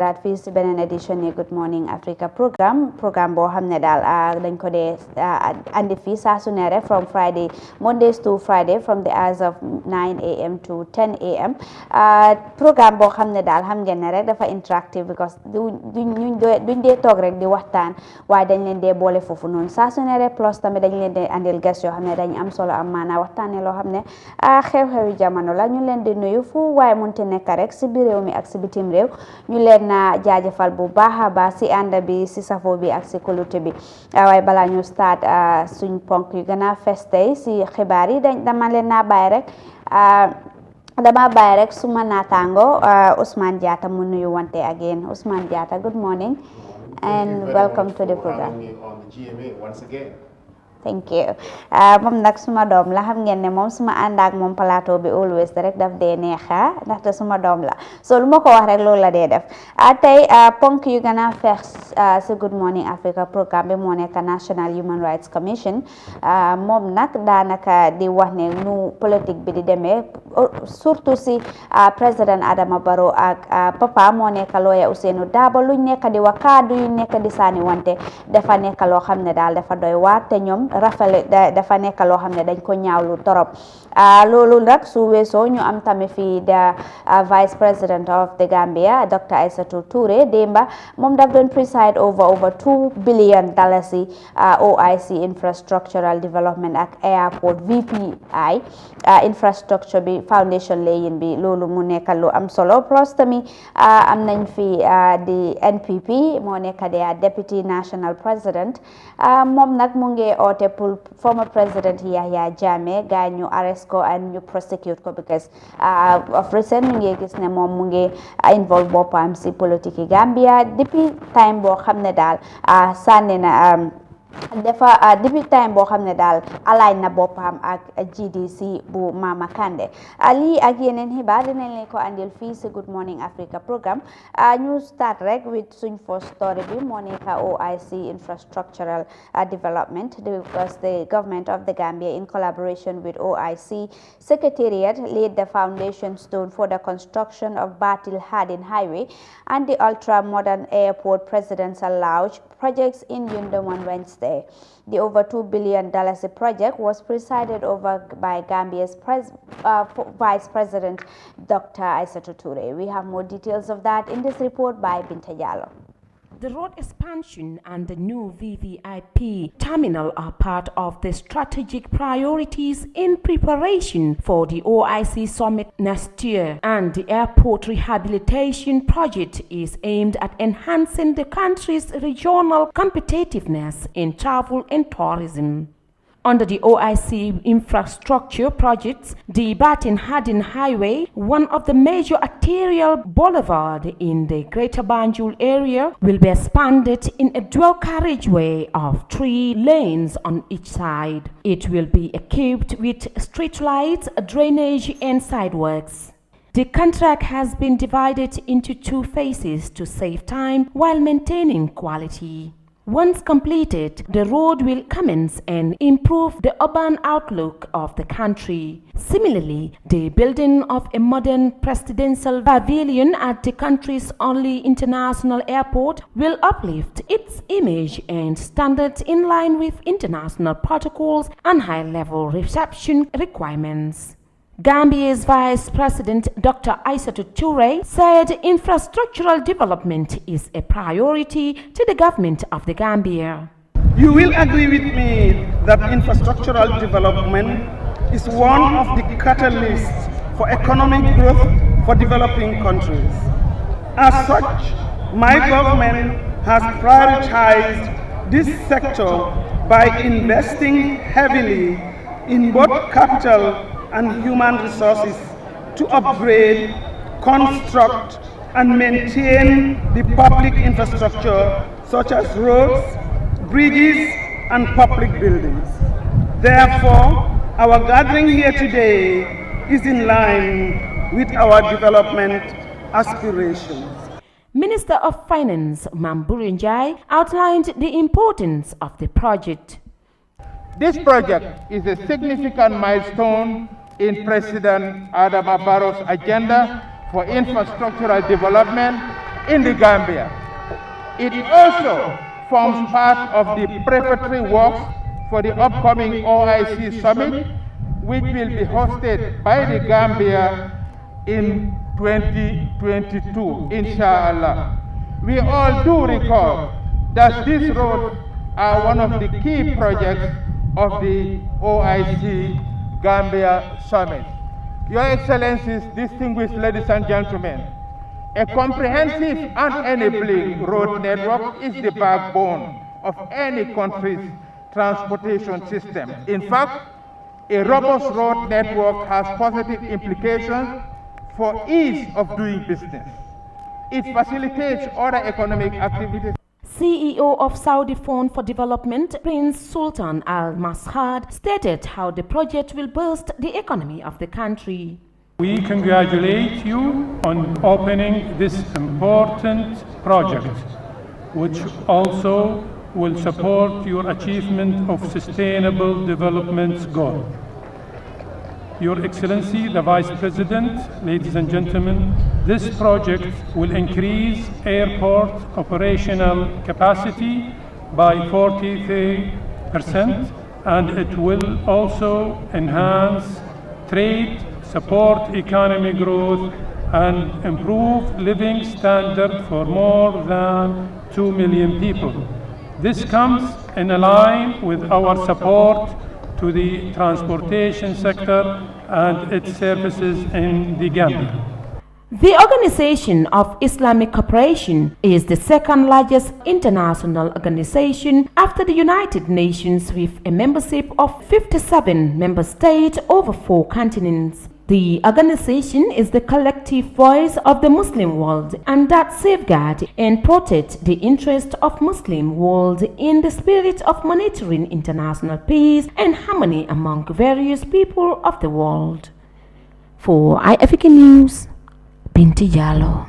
that fii si beneen edition yi Good Morning Africa programme boo xam ne daal dañ ko dee andi fii saa su ne rek from Friday Mondays to Friday from the hours of 9 a.m. to 10 a.m. Programme boo xam ne daal xam ngeen ne rek dafa interactive because duñ dee toog rek di waxtaan waaye dañ leen dee boole foofu noonu saa su ne rek plus tamit dañ leen dee andil guest yoo xam ne dañ am solo am maanaa waxtaanee loo xam ne xew-xewi jamono la ñu leen di nuyu fu waaye munti nekk rek si biir réew mi ak si bitim réew ñu leen na jaajëfal bu baax a baax si ànd bi si safo bi ak si kulute bi waaye balaa ñu start suñ ponk yu gën a fes tey si xibaar yi dama leen naa bàyyi rek suma naataango Ousmane Diatta mu nuyu wante again Ousmane Diatta, good morning and welcome to the program. Thank you. Moom nag suma doom la xam ngeen ne moom suma ànd ak moom plateau bi always rek daf dee neexa ndaxte suma doom la so lu ma ko wax rek loolu la dee def tey ponk yu gën a fees si Good Morning Africa programme bi moo nekk National Human Rights Commission moom nag daanaka di wax ne nu politique bi di demee surtout si président Adama Barrow ak papa moo nekk lawyer Ousainou Darboe luñ nekk di wax kaddu yu nekk di sànni wante dafa nekk loo xam ne daal dafa doy waar te ñoom rafet dafa nekk loo xam ne dañ ko ñaawlu torop loolu nag su weesoo ñu am tamit fii the vice president of the Gambia Dr. Aissatou Touré démba moom daf doon preside over $2 billion OIC Infrastructural Development ak Airport VPI infrastructure bi foundation layin bi loolu mu nekk lu am solo plus tamit am nañ fi di NPP moo nekk di deputy national president moom nag mu ngi oote pour former president Yahya Jammeh gaa ñu arrest ko and ñu prosecute ko because of recent ñu ngi gis ne moom mu ngi involve boppam si politique Gambia depuis time boo xam ne daal sànni na depuis time boo xam ne daal align na boppam ak GDC bu Mama Kandeh lii ak yeneen xibaar dinañ leen ko andil fii si Good Morning Africa programme ñu start rek with suñ first story bi moo nekk OIC Infrastructural Development because the government of the Gambia in collaboration with OIC Secretariat laid the foundation stone for the construction of Batil Hardin Highway and the ultra-modern airport presidential lounge projects in Yundum on Wednesday. The over $2 billion project was presided over by Gambia's Vice President Dr. Aissatou Touré. We have more details of that in this report by Binta Jallow. The road expansion and the new VVIP terminal are part of the strategic priorities in preparation for the OIC summit next year, and the airport rehabilitation project is aimed at enhancing the country's regional competitiveness in travel and tourism. Under the OIC infrastructure projects, the Batin Hardin Highway, one of the major arterial boulevards in the Greater Banjul area, will be expanded in a dual carriageway of 3 lanes on each side. It will be equipped with street lights, drainage and sidewalks. The contract has been divided into 2 phases to save time while maintaining quality. Once completed, the road will commence and improve the urban outlook of the country. Similarly, the building of a modern presidential pavilion at the country's only international airport will uplift its image and standards in line with international protocols and high-level reception requirements. Gambia's Vice President Dr. Aissatou Touré said infrastructural development is a priority to the government of the Gambia. You will agree with me that infrastructural development is one of the catalysts for economic growth for developing countries. As such, my government has prioritized this sector by investing heavily in both capital and human resources to upgrade, construct, and maintain the public infrastructure such as roads, bridges, and public buildings. Therefore, our gathering here today is in line with our development aspirations. Minister of Finance Mamburin Njai outlined the importance of the project. This project is a significant milestone in President Adama Barrow's agenda for infrastructural development in the Gambia. It also forms part of the preparatory works for the upcoming OIC summit, which will be hosted by the Gambia in 2022, inshallah. We all do recall that these roads are one of the key projects of the OIC Gambia Summit. Your Excellencies, distinguished ladies and gentlemen, a comprehensive and enabling road network is the backbone of any country's transportation system. In fact, a robust road network has positive implications for ease of doing business. It facilitates other economic activities. CEO of Saudi Fund for Development, Prince Sultan Al Mashhad, stated how the project will boost the economy of the country. We congratulate you on opening this important project, which also will support your achievement of sustainable development goals. Your Excellency, the Vice President, ladies and gentlemen, this project will increase airport operational capacity by 43%, and it will also enhance trade, support economic growth, and improve living standard for more than 2 million people. This comes in line with our support to the transportation sector and its services in the Gambia. The Organization of Islamic Cooperation is the second largest international organization after the United Nations, with a membership of 57 member states over 4 continents. The organization is the collective voice of the Muslim world and that safeguards and protects the interests of Muslim world in the spirit of monitoring international peace and harmony among various people of the world. For Eyeafrica News, Binti Jallow.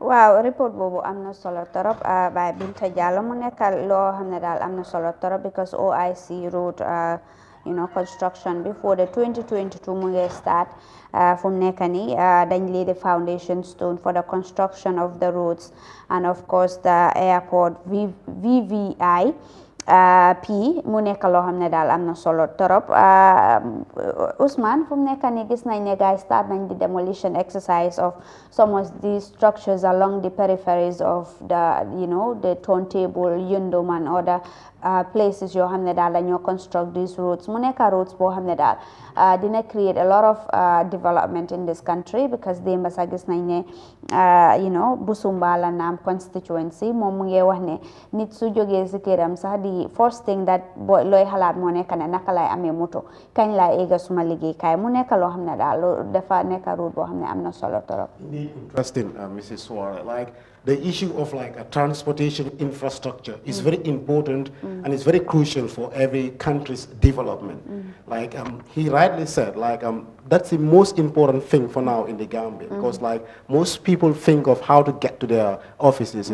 waaw report boobu am na solo torop by Binta Jallow mu nekk loo xam ne daal am na solo torop because OIC road construction before the 2022 mu ngi start fu mu nekk nii dañ lay the foundation stone for the construction of the roads and of course the airport VVI P mu nekk loo xam ne daal am na solo torop Ousmane fu mu nekk nii gis nañ ne guys start nañ the demolition exercise of some of these structures along the peripheries of the turntable Yundum and other places yoo xam ne daal dañoo construct these roads mu nekk roads boo xam ne daal dina create a lot of development in this country because démba sax gis nañ ne Busumbala Naam constituency moom mu ngi wax ne nit su jógee si këram sax di first thing that looy xalaat moo nekk ne naka lay amee moto kañ lay egga suma liggéeykaay mu nekk loo xam ne daal dafa nekk road boo xam ne am na solo torop. Interesting, Mrs. Suara. Like the issue of like a transportation infrastructure is very important and it's very crucial for every country's development. Like he rightly said, like that's the most important thing for now in the Gambia because like most people think of how to get to their offices,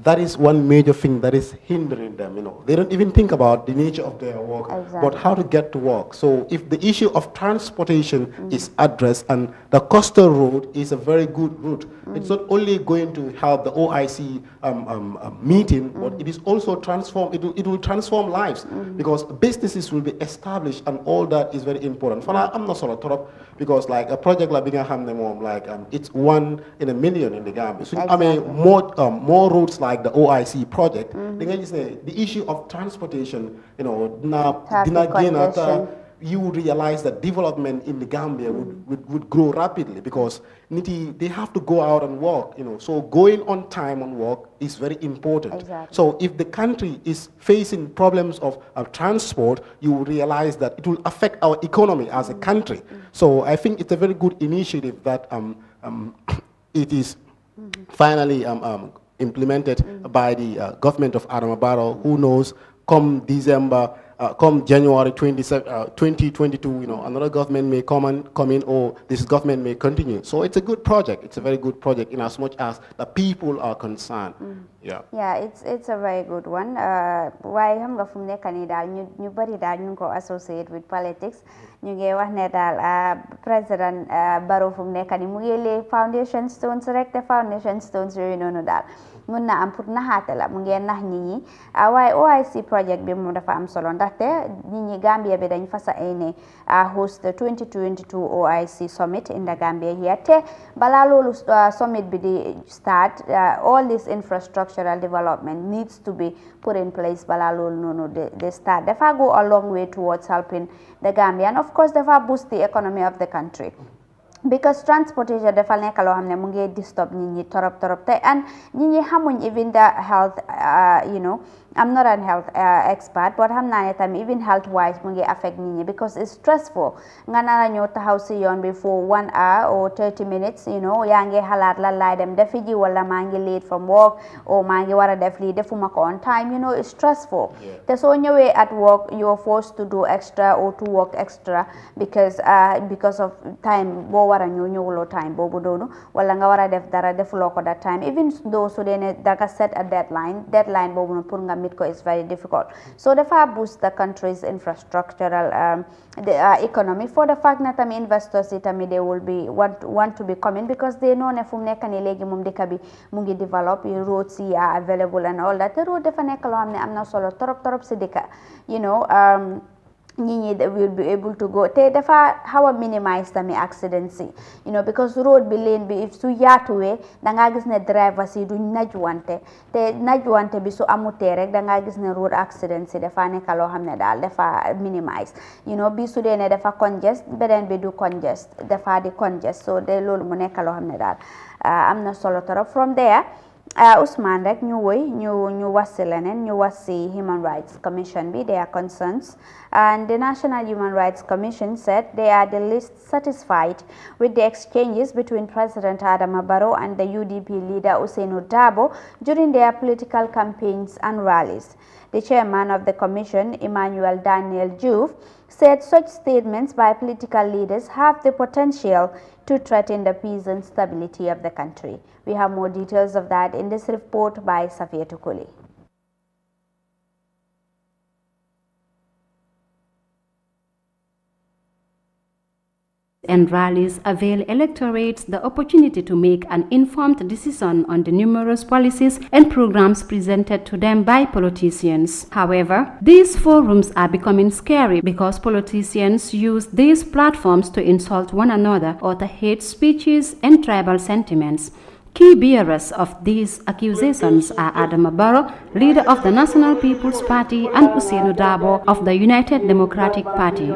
that is one major thing that is hindering them, They don't even think about the nature of their work, but how to get to work. So if the issue of transportation is addressed and the coastal road is a very good route, it's not only going to help the OIC meeting, but it is also it will transform lives because businesses will be established and all that is very important. For now, I'm not sort of because like a project like like it's 1 in a million in the Gambia. So I mean more roads like the OIC project. The issue of transportation, you would realize that development in the Gambia would grow rapidly because they have to go out and work, So going on time on work is very important. Exactly. So if the country is facing problems of transport, you will realize that it will affect our economy as a country. So I think it's a very good initiative that it is finally implemented by the government of Adama Barrow. Who knows, come December, come January 2022, another government may come in, or this government may continue. So it's a good project. It's a very good project in as much as the people are concerned. Yeah, it's a very good one. Why xam nga fu mu nekk nii daal ñu bari daal ñu ko associate with politics. Ñu ngi wax ne daal président Barrow fu mu nekk nii mu ngi lay foundation stones rek te foundation stones yooyu noonu daal mun na am pour naxaate la mu ngi nax nit ñi waaye OIC project bi mu dafa am solo ndaxte nit ñi Gambia bi dañ fasa ay host the 2022 OIC summit in the Gambia here te balaa loolu summit bi di start all this infrastructural development needs to be put in place balaa loolu noonu they start dafa go a long way towards helping the Gambia and of course dafa boost the economy of the country. Because transportation dafa nekk loo xam ne mu ngi disturb nit ñi torop te and nit ñi xamuñ even the health I'm not a health expert but xam naa ne tamit even health wise mu ngi affect nit ñi because it's stressful nga nara ñëw taxaw si yoon bi for 1 hour or 30 minutes yaa ngi xalaat lan laay dem defi ji wala maa ngi late from work or maa ngi war a def lii defuma ko on time it's stressful te soo ñëwee at work you're forced to do extra or to work extra because of time boo war a ñëwuloo time boobu doonu wala nga war a def dara defuloo ko that time even though su dee ne danga set a deadline boobu noonu pour nga meet ko is very difficult so dafa boost the country's infrastructural economy for the fact na tamit investors yi tamit they will be want to be coming because they know ne fu mu nekk nii léegi moom dëkk bi mu ngi develop roads yi are available and all that te road dafa nekk loo xam ne am na solo torop si dëkk ñi will be able to go te dafa xaw a minimize tamit accidents yi because road bi lane bi if su yaatuwee dangaa gis ne drivers yi duñ najwante te najwante bi su amutee rek dangaa gis ne road accidents yi dafa nekk loo xam ne daal dafa minimize bi su dee ne dafa congest beneen bi du congest dafa di congest so de loolu mu nekk loo xam ne daal am na solo torop from there Ousmane rek ñu wasi leneen ñu wasi Human Rights Commission bi their concerns and the National Human Rights Commission said they are the least satisfied with the exchanges between President Adama Barrow and the UDP leader Ousainou Darboe during their political campaigns and rallies. The chairman of the commission, Emmanuel Daniel Diouf, said such statements by political leaders have the potential to threaten the peace and stability of the country. We have more details of that in this report by Safia Tukuli. And rallies avail electorates the opportunity to make an informed decision on the numerous policies and programs presented to them by politicians. However, these forums are becoming scary because politicians use these platforms to insult one another, utter hate speeches and tribal sentiments. Key bearers of these accusations are Adama Barrow, leader of the National People's Party, and Ousainou Darboe of the United Democratic Party.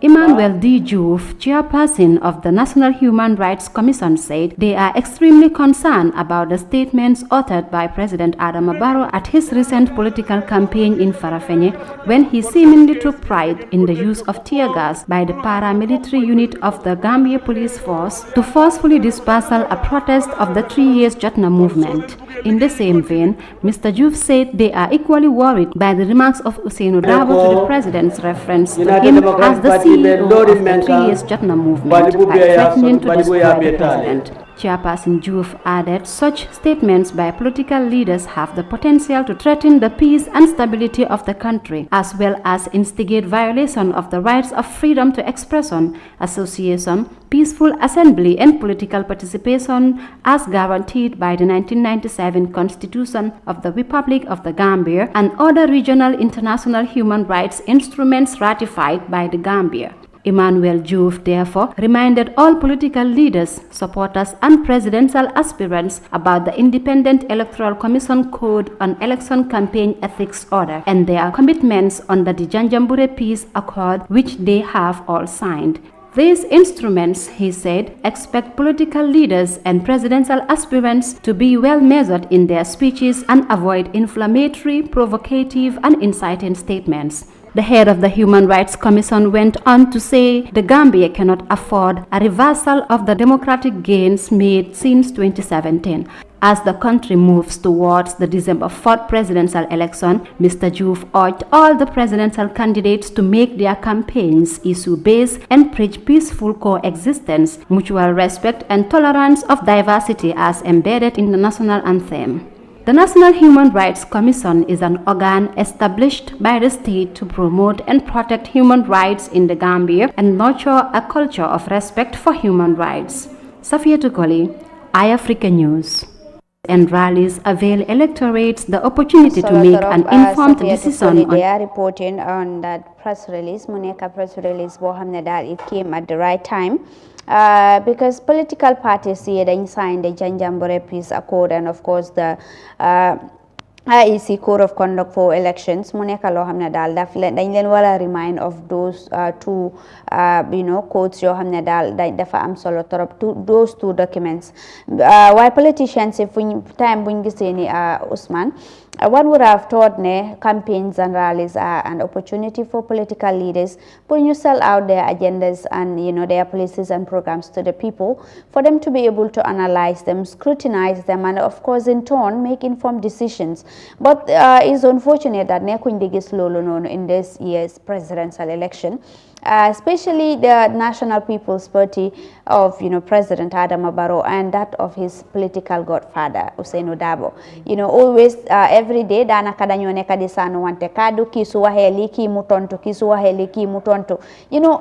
Emmanuel D. Diouf, chairperson of the National Human Rights Commission, said they are extremely concerned about the statements uttered by President Adama Barrow at his recent political campaign in Farafenni when he seemingly took pride in the use of tear gas by the paramilitary unit of the Gambia police force to forcefully dispersal a protest of the 3 years Jotna movement. In the same vein, Mr. Diouf said they are equally worried by the remarks of Ousainou Darboe to the president's reference to him as the CEO of the 3 years Jotna movement by threatening to destroy the president. Chairperson Diouf added such statements by political leaders have the potential to threaten the peace and stability of the country, as well as instigate violation of the rights of freedom to expression, association, peaceful assembly and political participation as guaranteed by the 1997 Constitution of the Republic of the Gambia and other regional international human rights instruments ratified by the Gambia. Emmanuel Diouf therefore reminded all political leaders, supporters and presidential aspirants about the Independent Electoral Commission Code on Election Campaign Ethics Order and their commitments under the Janjambure Peace Accord, which they have all signed. These instruments, he said, expect political leaders and presidential aspirants to be well measured in their speeches and avoid inflammatory, provocative and inciting statements. The head of the Human Rights Commission went on to say the Gambia cannot afford a reversal of the democratic gains made since 2017. As the country moves towards the December 4th presidential election, Mr. Diouf urged all the presidential candidates to make their campaigns issue-based and preach peaceful coexistence, mutual respect and tolerance of diversity as embedded in the national anthem. The National Human Rights Commission is an organ established by the state to promote and protect human rights in the Gambia and nurture a culture of respect for human rights. Safia Tukoli, Eyeafrica News. And rallies avail electorates the opportunity to make an informed decision. They are reporting on that press release, Muneka press release, it came at the right time. Because political parties here they signed the Janjambore Peace Accord and of course the IEC Code of Conduct for Elections. Muneka lo hamne dal daf dañ leen wala remind of those two codes yo hamne dal dafa am solo torop those two documents. Why politicians if time buñ gisee ni Usman one would have thought campaigns and rallies are an opportunity for political leaders when you sell out their agendas and their policies and programs to the people for them to be able to analyze them, scrutinize them, and of course in turn make informed decisions. But it's unfortunate that in this year's presidential election, especially the National People's Party of President Adama Barrow and that of his political godfather Usainu Dabo. Always every day dana kada nyone kadi sanu wante kadu kisuwaheli ki mutonto kisuwaheli ki mutonto.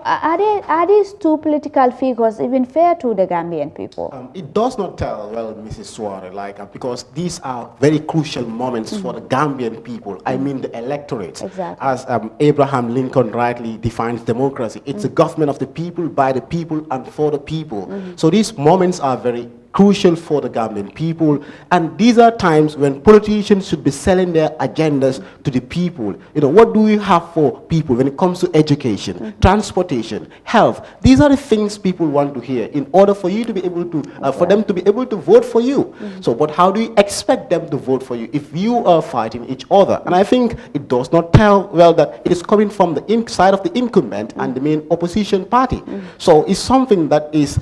Are these two political figures even fair to the Gambian people? It does not tell well, Mrs. Suare, because these are very crucial moments for the Gambian people. I mean the electorate. Exactly. As Abraham Lincoln rightly defines democracy. It's a government of the people, by the people, and for the people. So these moments are very crucial for the Gambian people, and these are times when politicians should be selling their agendas to the people. What do we have for people when it comes to education, transportation, health? These are the things people want to hear in order for you to be able to, for them to be able to vote for you. So, but how do you expect them to vote for you if you are fighting each other? And I think it does not tell well that it is coming from the side of the incumbent and the main opposition party. So it's something that is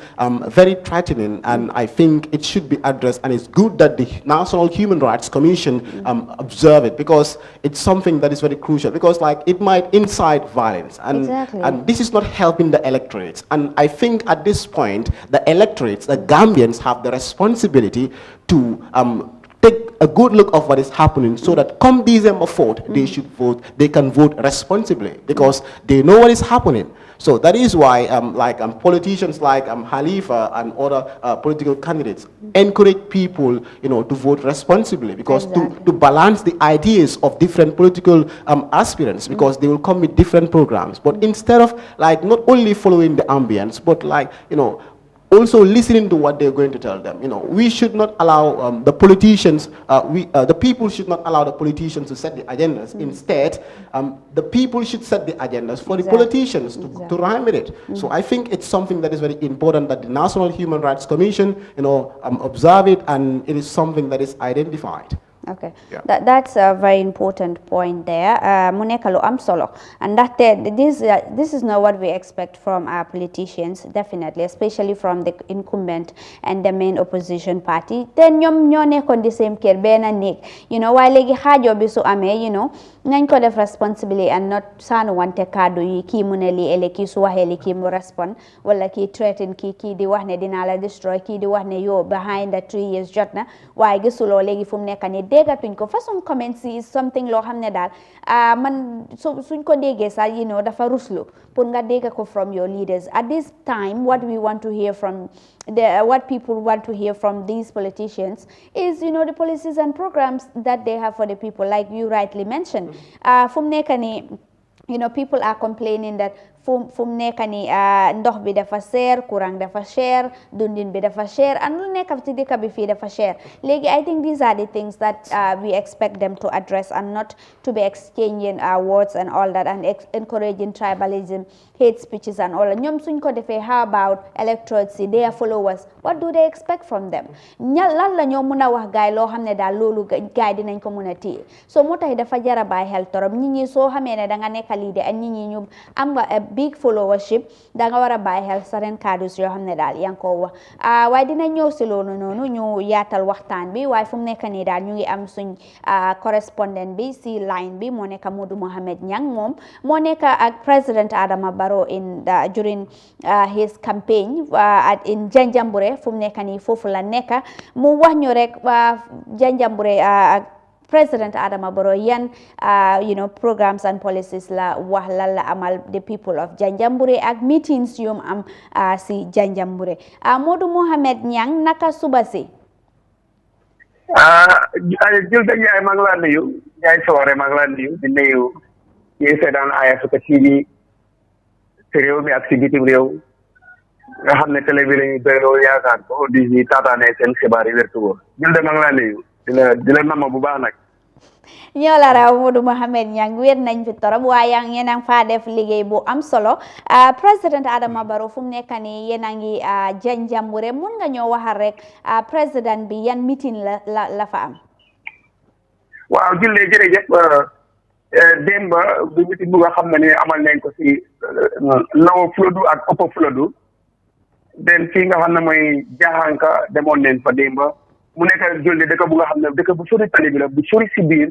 very threatening, and I think it should be addressed, and it's good that the National Human Rights Commission observe it, because it's something that is very crucial, because it might incite violence, and and this is not helping the electorates. And I think at this point the electorates, the Gambians, have the responsibility to take a good look of what is happening, so that come December 4th they should vote, they can vote responsibly, because they know what is happening. So that is why politicians like Khalifa and other political candidates encourage people to vote responsibly, because to balance the ideas of different political aspirants, because they will come with different programs. But instead of not only following the ambience, but also listening to what they're going to tell them. We should not allow the politicians, the people should not allow the politicians to set the agendas. Instead, the people should set the agendas for the politicians to run with it. So I think it's something that is very important that the National Human Rights Commission, observe it, and it is something that is identified. Okay, that's a very important point there. Munekalo Amsolo, and that this is not what we expect from our politicians, definitely, especially from the incumbent and the main opposition party. Then nyom nyone kon the same kerbena nik, while legi hajo bisu ame, nañ ko def responsibly and not sanu wante kado yi ki muneli ele ki suwaheli ki mu respond wala ki threaten ki di wax ne dina la destroy ki di wax ne yo behind the 3 years jotna waye gisulo legi fum nekk ni degatuñ ko façon comments is something lo xamne dal man suñ ko dege sa dafa ruslu pour nga dega ko from your leaders. At this time what we want to hear from what people want to hear from these politicians is the policies and programs that they have for the people, like you rightly mentioned. People are complaining that fum nekk ni ndox bi dafa cher, courant dafa cher, dundin bi dafa cher, and lu nekk ci dëkk bi fii dafa cher. Léegi I think these are the things that we expect them to address, and not to be exchanging words and all that, and encouraging tribalism, hate speeches and all that. Ñoom suñ ko defee, how about electorates, their followers? What do they expect from them? Lan la ñoo mën a wax gaay loo xam ne daal loolu gaay dinañ ko mën a téye. So moo tax dafa jar a bàyyi xel torop. Nit ñi soo xamee ne da nga nekk leader ak nit ñi ñu am nga big followership da nga war a bàyyi xel certain kadus yoo xam ne daal yaa ngi ko wax waaye dina ñëw si loolu noonu ñu yaatal waxtaan bi waaye fu mu nekk nii daal ñu ngi am suñ correspondent bi si line bi moo nekk Modou Mohamed Nyang moom moo nekk ak President Adama Barrow during his campaign in Janjanbureh fu mu nekk nii foofu la nekk mu wax ñu rek Janjanbureh President Adama Barrow yan programs and policies la wax lan la amal the people of Janjanbureh ak meetings yum am si Janjanbureh Modou Mohamed Nyang naka suba si jël dañ yaay maa ngi laa nuyu yaay soore maa ngi laa nuyu di nuyu ñuy seetaan Eyeafrica TV ci réew mi ak ci bitim réew nga xam ne télé bi lañuy doyloo yaakaar ko di si taataane seen xibaar yi wértu wóor jël de maa ngi laa nuyu di la nama bu baax nag ñoo la raw Modou Mohamed Nyang wér nañ fi torop waaye yéen a ngi faa def liggéey bu am solo président Adama Barrow fu mu nekk nii yéen a ngi Janjanbureh mun nga ñoo waxal rek président bi yan meeting la fa am waaw jullee jërëjëf démb bi meeting bu nga xam ne ni amal nañ ko si Lower Flodu ak Upper Flodu den fii nga xam ne mooy Jaxanka demoon nañ fa démb mu nekk julli dëkk bu nga xam ne dëkk bu sori tali bi la bu sori si biir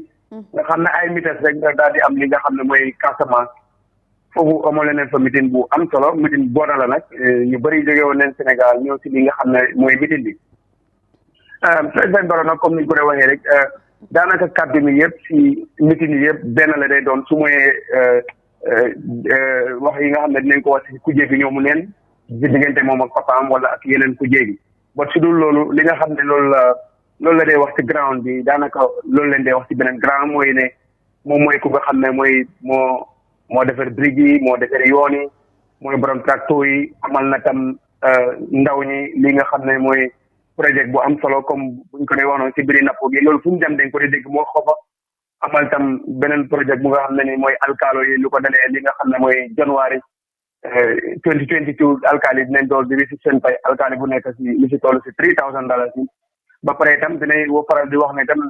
nga xam ne ay mites rek nga daal di am li nga xam ne mooy Casamance foofu amoon nañ fa meeting bu am solo meeting boona la nag ñu bëri jóge woon nañ Sénégal ñëw si li nga xam ne mooy meeting bi président Barrow nag comme ni ñu ko dee waxee rek daanaka kàddu mi yëpp si meeting yi yëpp benn la day doon su mooy wax yi nga xam ne dinañ ko wax si kujje bi ñoomu neen si diggante moom ak papaam wala ak yeneen kujje gi ba su dul loolu li nga xam ne loolu la dee wax ci ground bi daanaka loolu leen dee wax ci beneen ground mooy ne moom mooy ku nga xam ne mooy moo defar briques yi moo defar yoon yi mooy borom tracteur yi amal na tam ndaw ñi li nga xam ne mooy projet bu am solo comme buñ ko dee waxoon ci biir napp gi loolu fu mu dem dañ ko di dégg moo xofa amal tam beneen projet bu nga xam ne ni mooy alkaalo yi lu ko dalee li nga xam ne mooy janvier 2022 alkaali dinañ dool di si seen pay alkaali bu nekk si li si toll si $3,000 yi ba pare itam dinañ woo faral di wax ne tam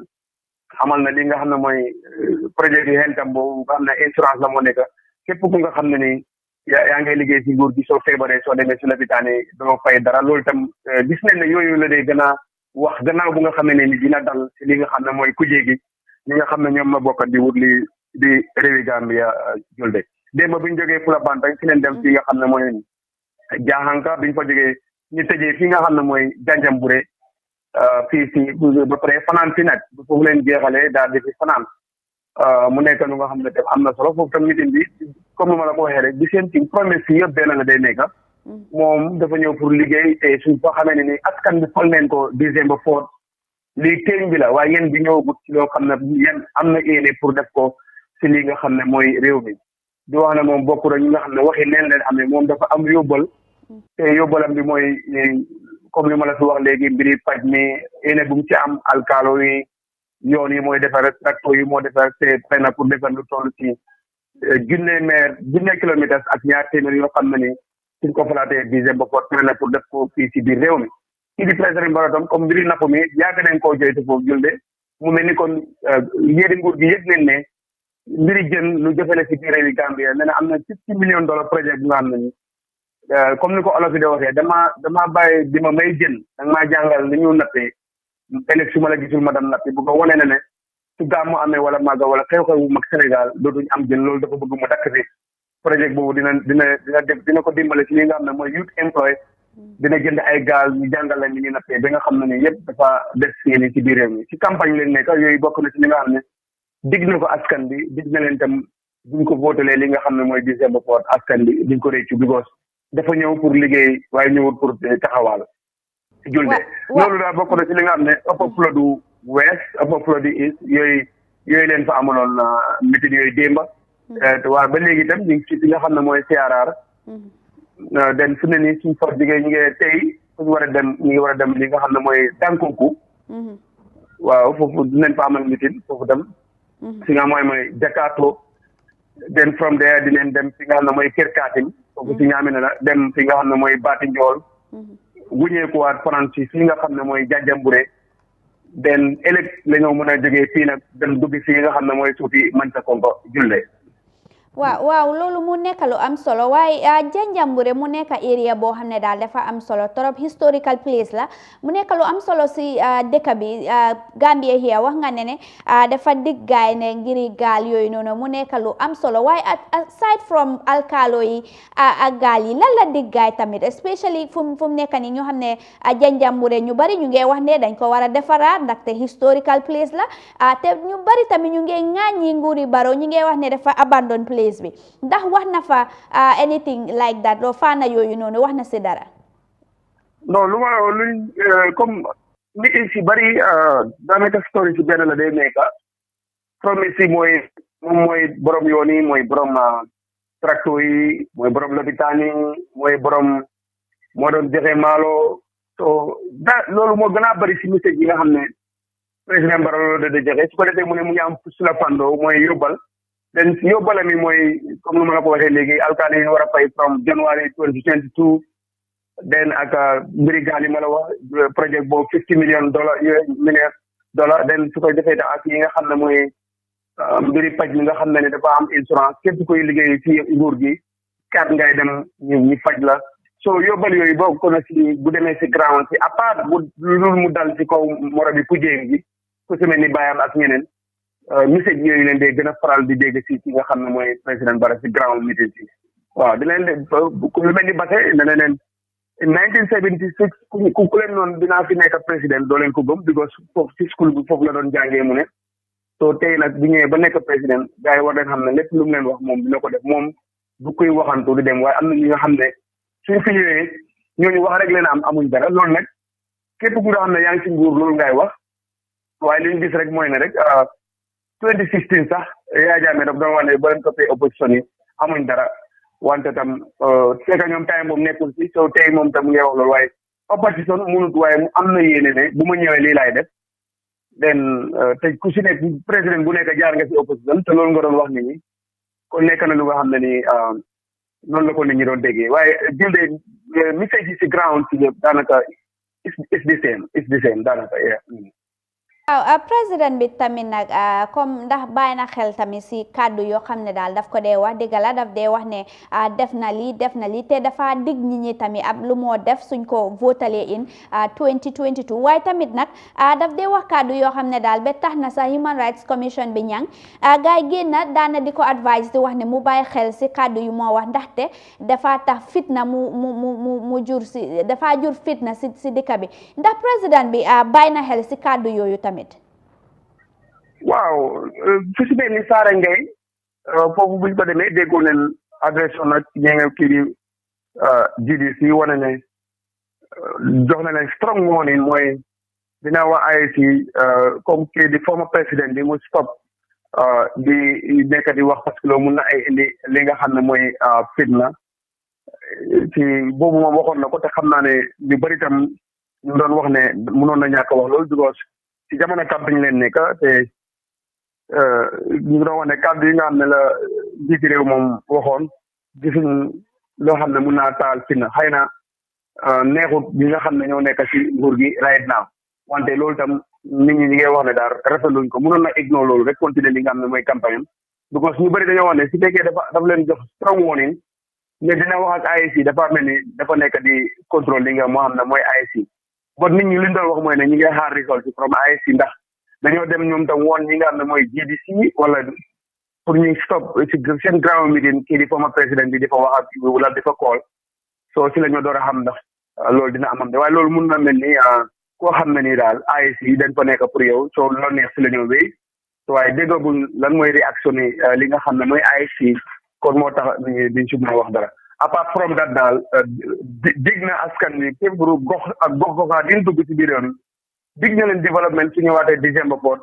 amal na li nga xam ne mooy projet bi xel tam boobu nga xam ne insurance la moo nekk képp ku nga xam ne ni yaa ngay liggéey si nguur gi soo feebaree soo demee si lopitaan yi doo fay dara loolu tam gis nañ ne yooyu la dee gën a wax gannaaw bu nga xam ne ni dina dal si li nga xam ne mooy kujje gi ñi nga xam ne ñoom la bokkat di wut li di réewi Gambia julde démb bi ñu jógee Fulabantang fi leen dem fii nga xam ne mooy Jaxanka bi ñu fa jógee ñu tëjee fii nga xam ne mooy Janjanbureh fii si ba pare fanaan fi nag foofu leen jeexalee daal di fi fanaan mu nekk lu nga xam ne tam am na solo foofu tam meeting bi comme ni ma la ko waxee rek di seen ci promesse yi yëpp benn la day nekk moom dafa ñëw pour liggéey te suñ fa xamee ne ni askan bi fol neen ko December 4 lii teeñ bi la waaye yéen bi ñëwagut ci loo xam ne yéen am na yéene pour def ko si li nga xam ne mooy réew mi di wax ne moom bokk na ñi nga xam ne waxi neen leen amee moom dafa am yóbbal te yóbbalam bi mooy comme li ma la fi wax léegi mbiri paj mi yéene bu mu ci am alkaalo yi yoon yi mooy defar tracteur yi moo defar te pare na pour defar lu toll ci junne kilomètres ak ñaar téeméer yoo xam ne ni suñ ko falaatee dixième ba pare na pour def ko fii si biir réew mi kii di président Barrow tam comme mbiri napp mi yàgg nañ koo joytu foofu julde mu mel ni kon yéeri nguur gi yëg nañ ne mbiri jën lu jëfale si biir réewi Gambia nee na am na $50 million projet bu nga xam ne ni comme ni ko olof yi de waxee damaa bàyyi di ma may jën danga maa jàngal ni ñu nappee ëllëg su ma la gisul ma dem nappi bu ko wane ne ne su gàmmu amee wala màgga wala xew-xew bu mag Sénégal dootuñ am jën loolu dafa bëgg mu dakk si projet boobu dina ko dimbale si li nga xam ne mooy youth employ dina jënd ay gaal ñu jàngal la ni ñu nappee ba nga xam ne ni yëpp dafa des fii nii ci biir réew mi ci campagne leen nekk yooyu bokk na ci li nga xam ne dig na ko askan bi dig na leen tam buñ ko votelee li nga xam ne mooy December 4 askan bi duñ ko réccu because dafa ñëw pour liggéey waaye ñëwul pour taxawaal si julde loolu daal bokk na ci li nga xam ne upper flodu west upper flodu east yooyu leen fa amaloon meeting yooyu démba waaye ba léegi itam ñu ngi ci li nga xam ne mooy CRR den fu ne nii suñ fa jógee ñu ngi tey suñu war a dem ñu ngi war a dem li nga xam ne mooy Dankunku waaw foofu dinañ fa amal meeting foofu dem fi nga mooy Jakarta den from there dinañ dem fi nga xam ne mooy Kër Kaatim foofu si ñaami na dem fi nga xam ne mooy Baati Njool wuñeekuwaat fanaan si fi nga xam ne mooy Janjanbureh den ëllëg la ñoo mën a jógee fii nag dem dugg fii nga xam ne mooy suufi Mansakonko julde waaw loolu mu nekk lu am solo waaye Janjanbureh mu nekk area boo xam ne daal dafa am solo trop historical place la mu nekk lu am solo si dëkk bi Gambia here wax nga ne dafa dig gaay ne ngiri gaal yooyu noonu mu nekk lu am solo waaye aside from alkaalo yi ak gaal yi lan la dig gaay tamit especially fu mu nekk nii ñu xam ne Janjanbureh ñu bari ñu ngi wax ne dañ ko war a defaraat ndaxte historical place la te ñu bari tamit ñu ngi ŋaaññi nguuri Barrow ñu ngi wax ne dafa abandon place bi ndax wax na fa anything like that loo faana yooyu noonu wax na si dara. non luñ comme nit yi si bari daanaka story si benn la day nekk promise yi mooy borom yoon yi mooy borom tracteur yi mooy borom lopitaan yi mooy borom moo doon joxe maalo so loolu moo gën a bari si message yi nga xam ne président Barrow loolu da joxe su ko defee mu ne mu ngi am sula fando mooy yóbbal then yóbbale mi mooy comme lu ma la ko waxee léegi alkaali yi war a fay from January 2022 then ak mbiri gaal yi ma la wax projet boobu $50 million then su ko defee ak yi nga xam ne mooy mbiri paj mi nga xam ne dafa am insurance képp koy liggéey ci nguur gi kat ngay dem ñi faj la so yóbbal yooyu boo ko na si bu demee si ground si à part bu lul mu dal ci kaw moro bi kujéem gi ku si mel ni bàyyam ak ñeneen message yooyu leen dee gën a faral di dégg si ki nga xam ne mooy président Barrow si ground meeting si waaw di leen lu mel ni Basse ne leen in 1976 ku leen noonu dinaa fi nekk président doo leen ko gëm because foofu si school bi foofu la doon jàngee mu ne so tey nag bu ñëwee ba nekk président gars yi war leen xam ne lépp lu mu leen wax moom dina ko def moom du koy waxantu di dem waaye am na ñi nga xam ne suñ fi ñëwee ñooñu wax rek leen amuñ dara loolu nag képp ku nga xam ne yaa ngi si nguur loolu ngay wax waaye li ñu gis rek mooy ne rek 2016 sax Yahya Jammeh daf doon wax ne ba leen toppee opposition yi amuñ dara wante tam fekk ñoom time boobu nekkul si so tey moom tam ngay wax loolu waaye opposition mënut waaye mu am na yéene ne bu ma ñëwee lii laay def then te ku si nekk président bu nekk jaar nga si opposition te loolu nga doon wax nit ñi kon nekk na lu nga xam ne ni noonu la ko nit ñi doon déggee waaye jël de message yi si ground si yëpp daanaka it's the same daanaka waaw président bi tamit nag comme ndax bàyyi na xel tamit si kàddu yoo xam ne daal daf ko dee wax dëgg la daf dee wax ne def na lii te dafa dig nit ñi tamit ab lu moo def suñ ko votalee in 2022 waaye tamit nag daf dee wax kàddu yoo xam ne daal ba tax na sa Human Rights Commission bi ñang gaay génn daana di ko advice di wax ne mu bàyyi xel si kàddu yu moo wax ndaxte dafa tax fitna mu jur si dafa jur fitna si dëkk bi ndax président bi bàyyi na xel si kàddu yooyu tamit. waaw su si mel ni Saara Ngay foofu buñ ko demee déggoo leen adresse nag ñeenge kii di GDC wane ne jox na leen strong warning mooy dina wax IEC comme kii di former président bi mu stop di nekk di wax parce que loolu mun na ay indi li nga xam ne mooy fitna ci boobu moom waxoon na ko te xam naa ne ñu bëri tam ñu doon wax ne mënoon na ñàkk wax loolu because ci jamono campagne leen nekk te ñu doon wax ne kàddu yi nga xam ne la njiiti réew moom waxoon gisuñ loo xam ne mun naa taal fitna xëy na neexut ñi nga xam ne ñoo nekk ci nguur gi right now wante loolu tam nit ñi ñi ngay wax ne daal rafetluñ ko mënoon na ignore loolu rek continuer li nga xam ne mooy campagne because ñu bëri dañoo wax ne si fekkee dafa leen jox strong warning ne dina wax ak IEC dafa mel ni dafa nekk di contrôle li nga moo xam ne mooy IEC bon nit ñi li ñu doon wax mooy ne ñi ngay xaar result from IEC ndax dañoo dem ñoom tam woon ñi nga xam ne mooy GDC wala pour ñu stop ci seen ground meeting kii di former président bi dafa wax ak wala dafa call so si la ñu door a xam ndax loolu dina amam de waaye loolu mun na mel ni koo xam ne nii daal IEC dañ fa nekk pour yow soo loo neex si la ñoo wéy waaye déggaguñ lan mooy réaction ni li nga xam ne mooy IEC kon moo tax duñ si mën a wax dara apart from that daal dig na askan wi képp gox ak gox-goxaat yi ñu dugg ci biir yoon dig na leen développement su ñëwaatee December port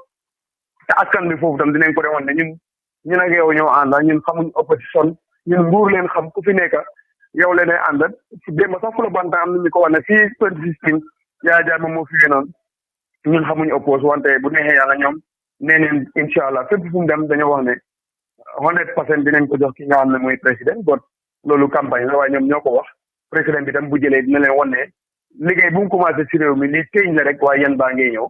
te askan bi foofu tam dinañ ko demoon ne ñun ak yow ñoo ànda ñun xamuñ opposition ñun nguur leen xam ku fi nekk yow leen ay ànda ci démb sax fu la banta am nañu ko wax ne fii 2016 Yahya Jammeh moo fi noonu ñun xamuñ oppose wante bu neexee yàlla ñoom nee neen incha allah fépp fu mu dem dañoo wax ne 100% dinañ ko jox ki nga xam ne mooy président bon loolu campagne la waaye ñoom ñoo ko wax président bi tam bu jëlee dina leen wan ne liggéey bu mu commencé ci réew mi lii téeñ la rek waaye yan baa ngi ñëw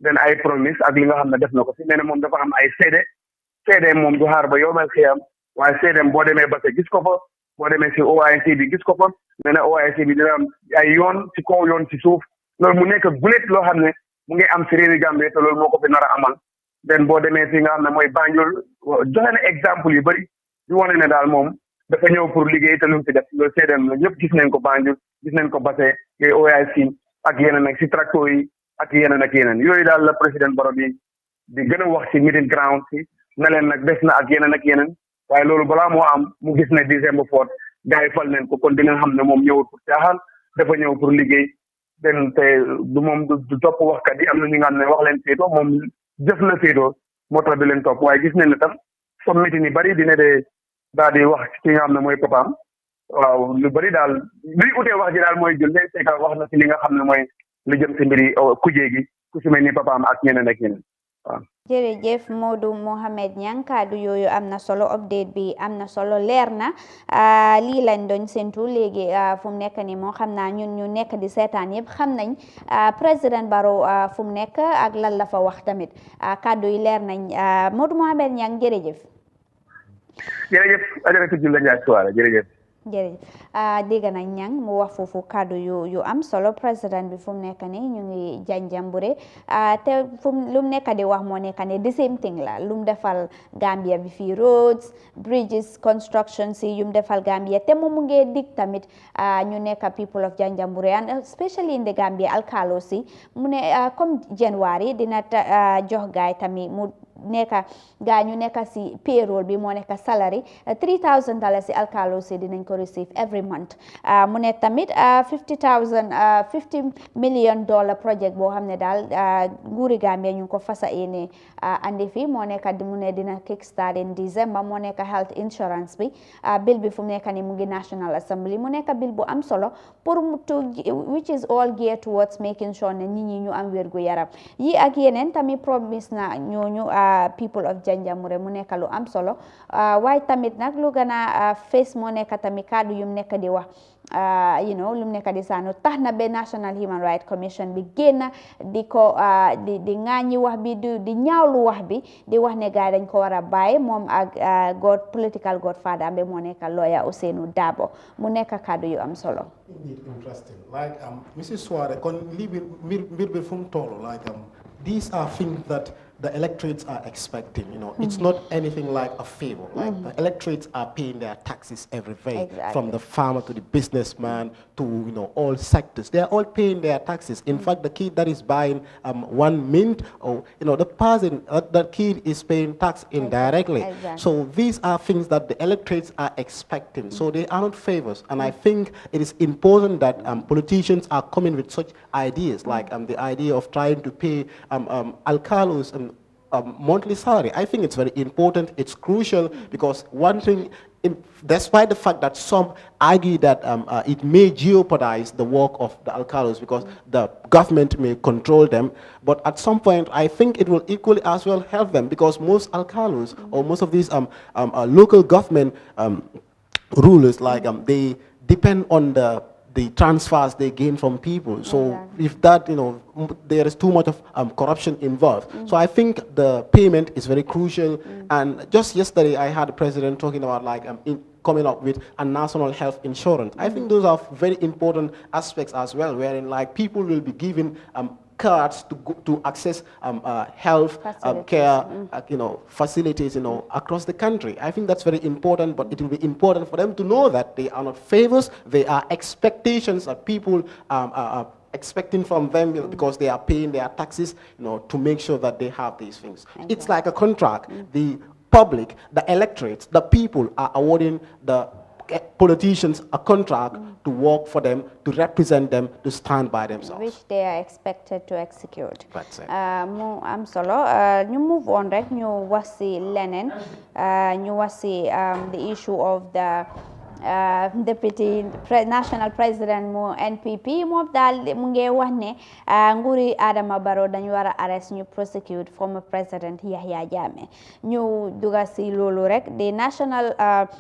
den ay promise ak li nga xam ne def na ko fi nee na moom dafa am ay seede moom du xaar ba yomal xiyam waaye seedem boo demee Basse gis ko fa boo demee si OIC bi gis ko fa nee na OIC bi dina am ay yoon si kaw yoon si suuf loolu mu nekk gulet loo xam ne mu ngi am si réewi Gambie te loolu moo ko fi nar a amal den boo demee fi nga xam ne mooy Banjul joxe na exemple yu bëri yu wane ne daal moom dafa ñëw pour liggéey te lu mu fi def loolu seedem la ñëpp gis nañ ko Banjul gis nañ ko Basse yooyu OIC ak yeneen ak si tracteur yi ak yeneen yooyu daal la président Barrow di gën a wax si meeting ground si ne leen nag des na ak yeneen waaye loolu balaa moo am mu gis ne December 4 gars yi fal nañ ko kon dina xam ne moom ñëwul pour caaxaan dafa ñëw pour liggéey den te du moom du topp waxkat yi am na ñu nga xam ne wax leen féetoo moom jëf la féetoo moo tax du leen topp waaye gis nañ ne tam comme meeting yi bari dina de daal di wax ci nga xam ne mooy papaam waaw lu bari daal luy utee wax ji daal mooy jël ne fekk wax na ci li nga xam ne mooy lu jëm ci mbiri kujee gi ku si mel ni papaam ak ñeneen waaw. jërëjëf Modou Mohamed Niang kaddu yooyu am na solo update bi am na solo leer na lii lañ doon séntu léegi fu mu nekk nii moo xam naa ñun ñu nekk di seetaan yëpp xam nañ président Barrow fu mu nekk ak lan la fa wax tamit kaddu yi leer nañ Modou Mohamed Niang jërëjëf. jërëjëf Adjaratou Julle Ndiaye Souare jërëjëf. jërëjëf dégg nañ Niang mu wax foofu kaddu yu am solo président bi fu mu nekk nii ñu ngi janjambure te fu lu mu nekk di wax moo nekk ne the same thing la lu mu defal Gambia bi fii roads bridges construction si yu mu defal Gambia te moom mu ngi dig tamit ñu nekk people of janjambure and especially in the Gambia alkalo si mu ne comme January dina jox gaay tamit mu nekka gaa ñu nekka si payroll bi moo nekka salary $3,000 si alkalo si dinañ ko receive every month mu ne tamit $50 million project boo xam ne daal nguuri Gambia ñu ko fasa yéene andi fi moo nekka mu ne dina kickstart in December moo nekka health insurance bi bill bi fu mu nekka ni mu ngi National Assembly mu nekka bill bu am solo pour which is all geared towards making sure ne nit ñi ñu am wérgu yaram yi ak yeneen tamit promise na ñooñu people of Janjanbureh mu nekk lu am solo waaye tamit nag lu gën a face moo nekk tamit kaddu yu mu nekk di wax lu mu nekk di saanu tax na ba National Human Rights Commission bi génn di ko di ŋaañi wax bi di ñaawlu wax bi di wax ne gaay dañ ko war a bàyyi moom ak political godfather bi moo nekk lawyer Ousainou Darboe mu nekk kaddu yu am solo. Indeed interesting. Like Mrs. Suarez, kon lii mbir bi fu mu toll like these are things that the electorates are expecting, It's not anything like a favor. Like the electorates are paying their taxes every day, from the farmer to the businessman to, all sectors. They are all paying their taxes. In fact, the kid that is buying 1 mint, or, the person, that kid is paying tax indirectly. So these are things that the electorates are expecting. So they are not favors. And I think it is important that politicians are coming with such ideas, like the idea of trying to pay alcalos monthly salary. I think it's very important. It's crucial because one thing, despite the fact that some argue that it may jeopardize the work of the alcalos because the government may control them, but at some point I think it will equally as well help them because most alcalos or most of these local government rulers, like they depend on the transfers they gain from people. So if that, there is too much of corruption involved. So I think the payment is very crucial. And just yesterday, I had the president talking about coming up with a national health insurance. I think those are very important aspects as well, wherein people will be given cards to access health care, facilities, across the country. I think that's very important, but it will be important for them to know that they are not favors, they are expectations that people are expecting from them because they are paying their taxes, to make sure that they have these things. It's like a contract. The public, the electorates, the people are awarding the politicians a contract to work for them, to represent them, to stand by themselves. Which they are expected to execute. That's it. I'm solo. You move on, right? You was see Lenin. You was see the issue of the deputy national president mo NPP mo dal mu ngi wax ne nguri Adama Barrow dañu wara arrest ñu prosecute former president Yahya Jammeh ñu duga ci lolu rek the national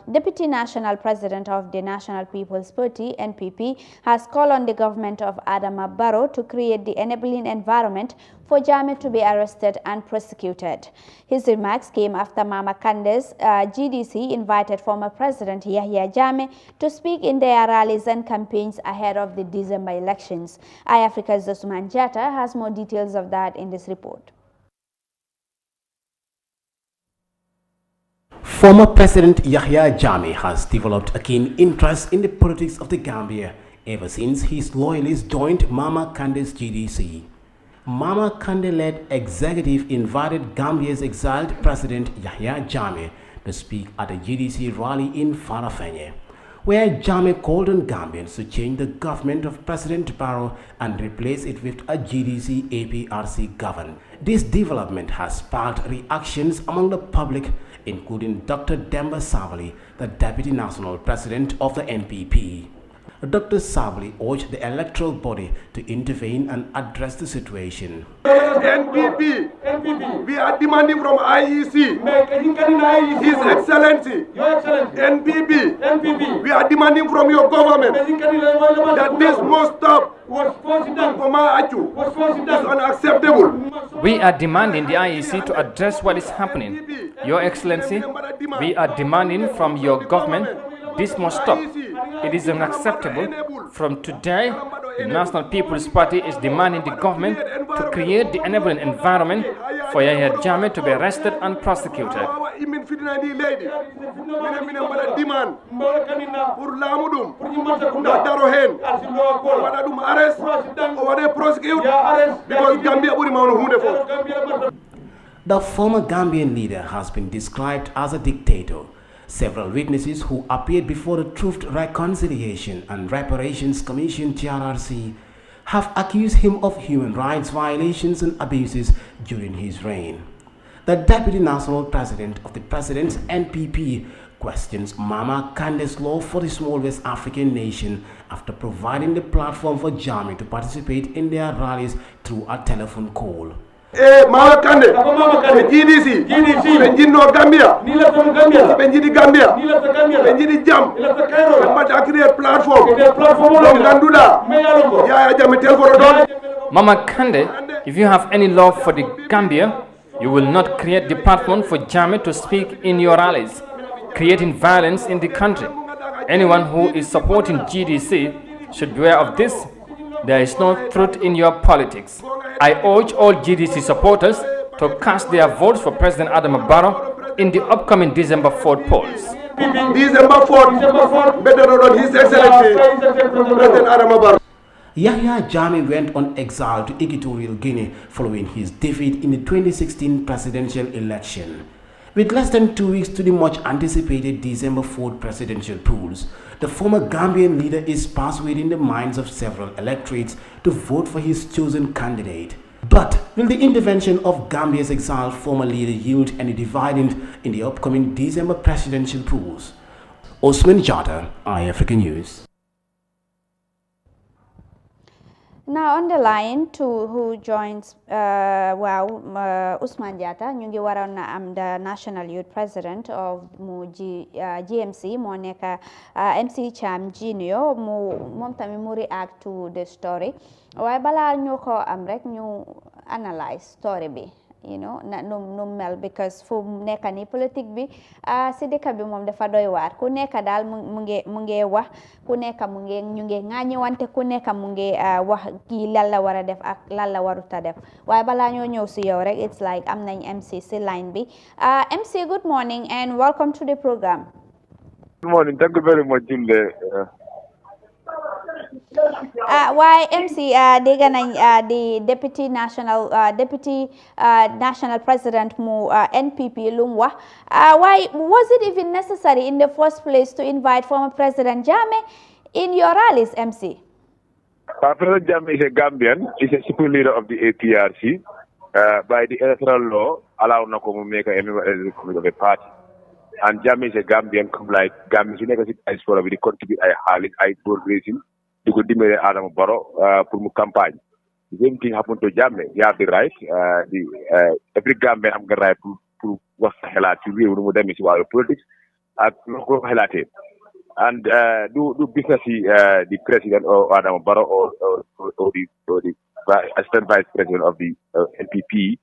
deputy national president of the National People's Party NPP has called on the government of Adama Barrow to create the enabling environment for Jammeh to be arrested and prosecuted. His remarks came after Mama Kande's GDC invited former President Yahya Jammeh to speak in their rallies and campaigns ahead of the December elections. Eyeafrica's Usman Jatta has more details of that in this report. Former President Yahya Jammeh has developed a keen interest in the politics of the Gambia ever since his loyalists joined Mama Kande's GDC. Mama Kande-led executive invited Gambia's exiled President Yahya Jammeh to speak at a GDC rally in Farafenni, where Jammeh called on Gambians to change the government of President Barrow and replace it with a GDC APRC government. This development has sparked reactions among the public, including Dr. Demba Sabali, the Deputy National President of the NPP. Dr. Sabali urged the electoral body to intervene and address the situation. NPP, we are demanding from IEC, His Excellency, NPP, we are demanding from your government that this must stop. It's unacceptable. We are demanding the IEC to address what is happening. Your Excellency, we are demanding from your government this must stop. It is unacceptable. From today, the National People's Party is demanding the government to create the enabling environment for Yahya Jammeh to be arrested and prosecuted. The former Gambian leader has been described as a dictator. Several witnesses who appeared before the Truth, Reconciliation and Reparations Commission (TRRC) have accused him of human rights violations and abuses during his reign. The Deputy National President of the President's NPP questions Mama Kande's love for the small West African nation after providing the platform for Jammeh to participate in their rallies through a telephone call. Mama Kande, GDC, Benjino Gambia, Benjidi Gambia, Benjidi Jam, but create platform, Yahya Jammeh. Mama Kande, if you have any love for the Gambia, you will not create the platform for Jammeh to speak in your rallies, creating violence in the country. Anyone who is supporting GDC should beware of this. There is no truth in your politics. I urge all GDC supporters to cast their votes for President Adama Barrow in the upcoming December 4th polls. December 4th, better than His Excellency, President Adama Barrow. Yahya Jammeh went on exile to Equatorial Guinea following his defeat in the 2016 presidential election. With less than 2 weeks to the much anticipated December 4th presidential polls, the former Gambian leader is persuading the minds of several electorates to vote for his chosen candidate. But will the intervention of Gambia's exiled former leader yield any dividend in the upcoming December presidential polls? Usman Jatta, Eyeafrica News. Now on the line who joins Usman Jatta ñu ngi waroon na am the National Youth President of GMC moo nekk MC Cham Junior moom tamit mu react to the story waaye balaa ñu ko am rek ñu analyse story bi nu mel because fu nekk ni politique bi si dëkk bi moom dafa doy waar ku nekk daal mu ngi wax ku nekk ñu ngi ŋaañi wante ku nekk mu ngi wax kii lan la war a def ak lan la warut a def waaye balaa ñoo ñëw si yow rek it's like am nañ MC si line bi MC, good morning and welcome to the program. Good morning, thank you very much, Jimde. Why MC dégg nañ the deputy national president mu NPP lu mu wax why was it even necessary in the first place to invite former President Jammeh in your rallies, MC? President Jammeh is a Gambian. He's a supreme leader of the APRC. By the electoral law, allow na ko mu make a member of a party. And Jammeh is a Gambian, come like Gambians, you never see as for the contribute I fundraising to go dimere Adama Barrow for mu campagne. The same thing happened to Jammeh. He have the right. Every Gambian have the right to wax xalaat ci réew nu mu demee ci wàllu politics ak nu ko xalaatee. And do business the president or Adama Barrow or the assistant vice president of the NPP,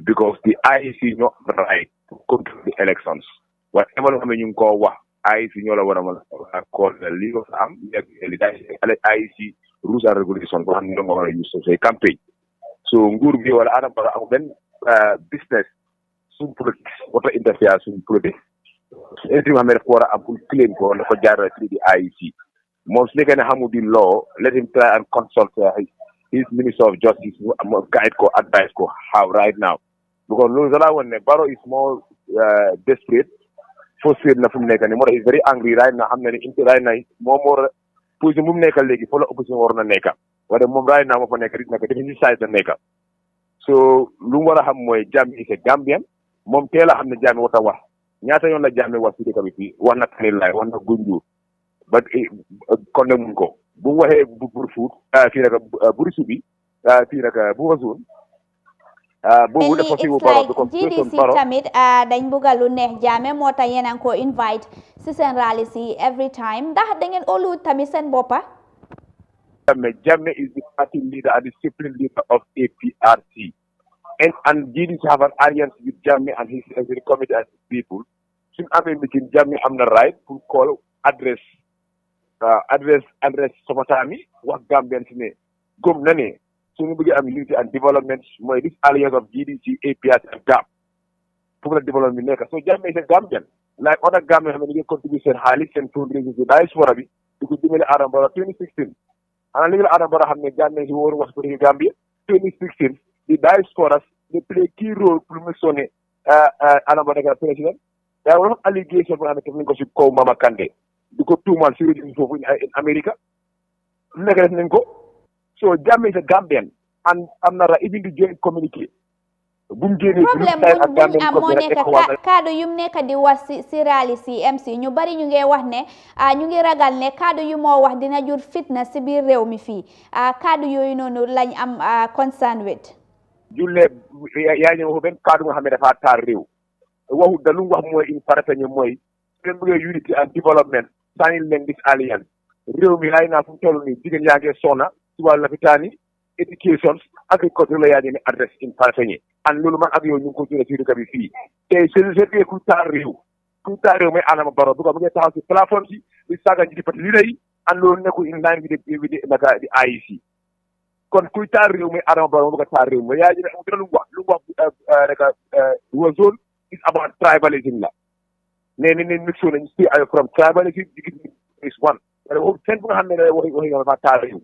because the IEC not right to control the elections. Whatever you call IEC call the legal arm, IEC rules and regulations for use to say campaign. So Ngurbi or Adam business soon politics, what interferes in politics. Everyone made for a full claim for the IEC. Most like Hamudi law, let him try and consult his Minister of Justice, guide ko advice ko how right now. Because Luzala when Barrow is more desperate, frustrated na from Neka, he's very angry right now. I'm into right now more pushing mum Neka legi follow opposition or na Neka. What the mum right now for Neka is different size than Neka. So Lumara Hamoy Jammeh is a Gambian, Mom Taylor Ham the Jammeh Watawa. Nyata yon la Jammeh was the committee, one not Taylor, one not Gundu. But condemn go. Buwahe Burfoot, Tiraka Burisubi, Tiraka Buwazun. It's like GDC tamit dañ buga lu neex Jammeh moo tax yéen a ko invite si seen rally si every time ndax da ngeen olu tamit seen boppa. Jammeh is the party leader and the supreme leader of APRC. And GDC have an alliance with Jammeh and his committee and his people. Soon after meeting Jammeh, I'm the right to call address Somatami, what Gambians ne. Gum nane. Soon we get unity and development. This alliance of GDC, APRC and GAP. Popular development maker. So Jammeh is a Gambian. Like other Gambians have made contribution highly and fundraising to dice for Abi. You could do Adam 2016. And a little Adam have made Jammeh who was putting Gambia. 2016. The diasporas, they play a key role to Musone Adam president. There were allegations from the technical ship called Mama Kande. Because 2 months in America. So Jammeh is a Gambian. And I'm not even the joint communicate. Problem buñ am moo nekk kaddu yum nekk di wax si rally si MC ñu bari ñu ngi wax ne ñu ngi ragal ne kaddu yu moo wax dina jur fitna si biir réew mi fii kaddu yooyu noonu lañ am concern with. Julle yaa ñu wax benn kaddu nga xam ne dafa taar réew waxu da lu wax mooy une faratañe mooy seen bëggee unity and development sànnil leen this alliance réew mi lay naa fu mu toll nii jigéen yaa ngi sonna si wàllu lopitaan yi education agriculture la yaa ngi adresse une faratañe and loolu man ak yow ñu ngi ko jëlee ci dëkk bi fii tey c'est ku taar réew mooy Adama Barrow bu ko bëggee taxaw si plateforme si di saaga ji di pati leader yi and loolu nekkul in line with the IEC kon kuy taar réew mooy Adama Barrow bu ko taar réew mooy yaa ngi ne lu wax rek zone is about tribalism la ne mixo nañ stay away from tribalism is one seen bu nga xam ne waxi dafa taar réew